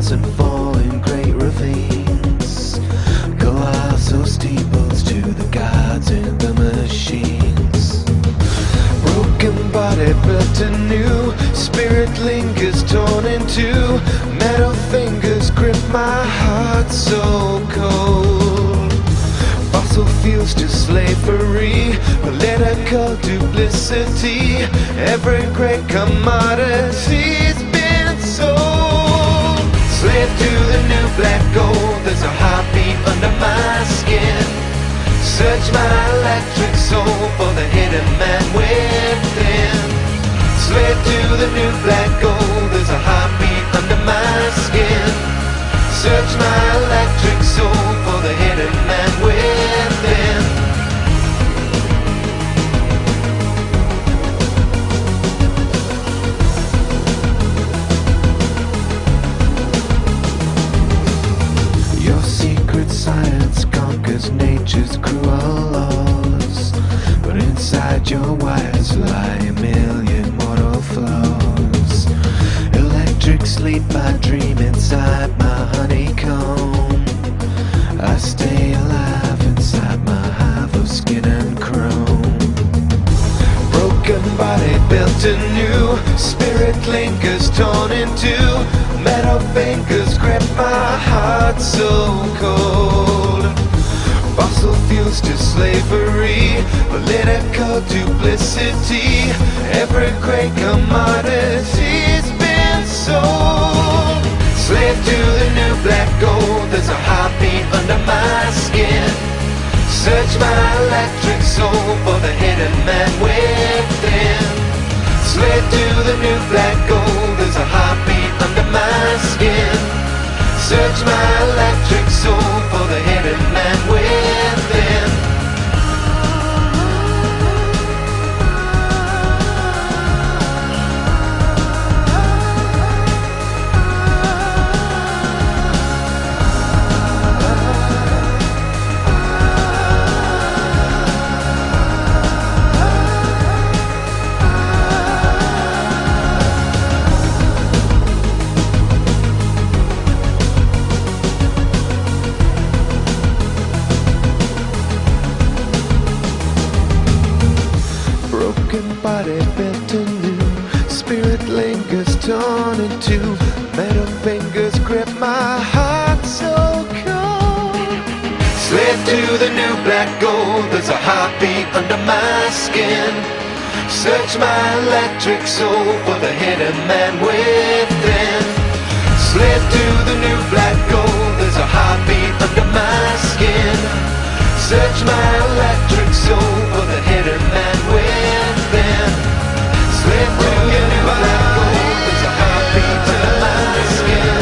rise and fall in great ravines. Colossal steeples to the gods and the machines. Broken body built anew, spirit lingers torn in two. Metal fingers grip my heart so cold. Fossil fuels to slavery, political duplicity. Every great commodity's been sold. Slave to the new black gold, there's a heartbeat under my skin. Search my electric soul for the hidden man within. Slave to the new black gold, there's a heartbeat under my skin. Search my electric soul for the hidden man within. Your secret science conquers nature's cruel laws, but inside your wires lie a million mortal flaws. Electric sleep, I dream inside my honeycomb. I stay alive inside my hive of skin and chrome. Broken body built anew, spirit lingers torn in two. Metal fingers grip my heart so cold. Fossil fuels to slavery, political duplicity. Every great commodity's been sold. Slave to the new black gold, there's a heartbeat under my skin. Search my electric soul for the hidden man within. Slave to the new black gold, there's a heartbeat under my skin. Search my electric soul for the hidden man within. Body bent anew, spirit lingers torn in two. Metal fingers grip my heart so cold. Slave to the new black gold, there's a heartbeat under my skin. Search my electric soul for the hidden man within. Slave to the new black gold, there's a heartbeat under my skin. Search my electric soul for the hidden man within. Slave to the new black gold, there's a heartbeat under my skin.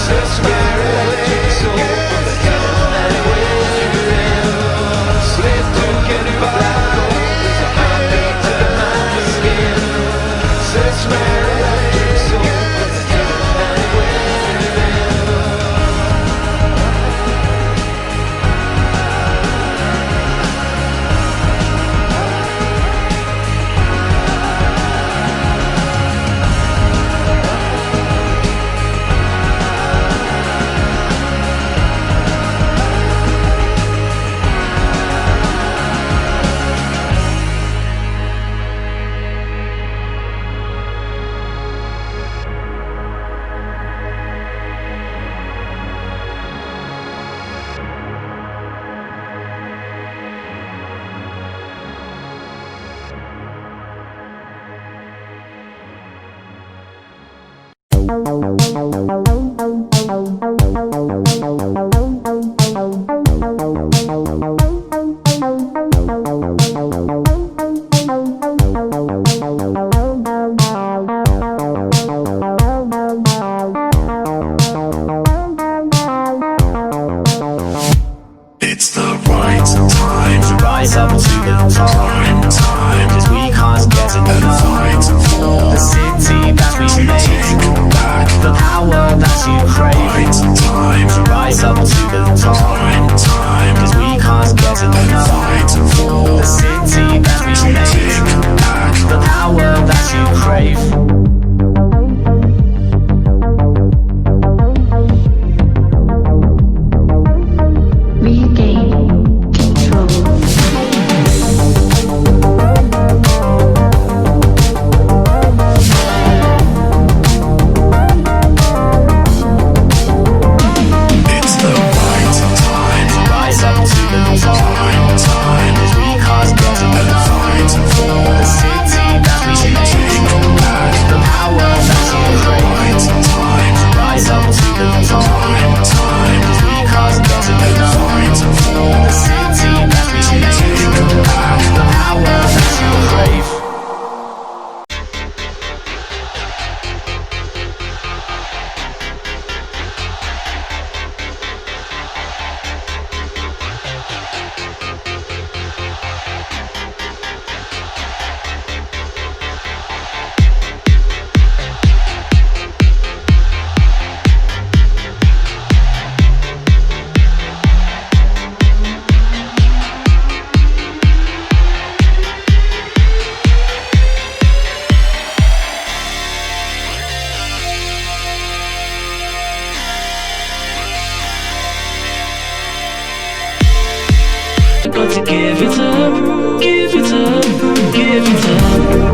Search my electric soul for the hidden man within. Slave to the new black gold, there's a heartbeat under my skin. Search my electric soul for the hidden man within. It's the right time to rise up to the top. Cause we can't get enough. The city that we made, the power that you crave. Right time to rise up to the top. Cause we can't get enough. The city that we made, the power that you crave. rise up to the top. Cause we can't get enough. The city that we made, the power that you crave. Got to give it up, give it up, give it up.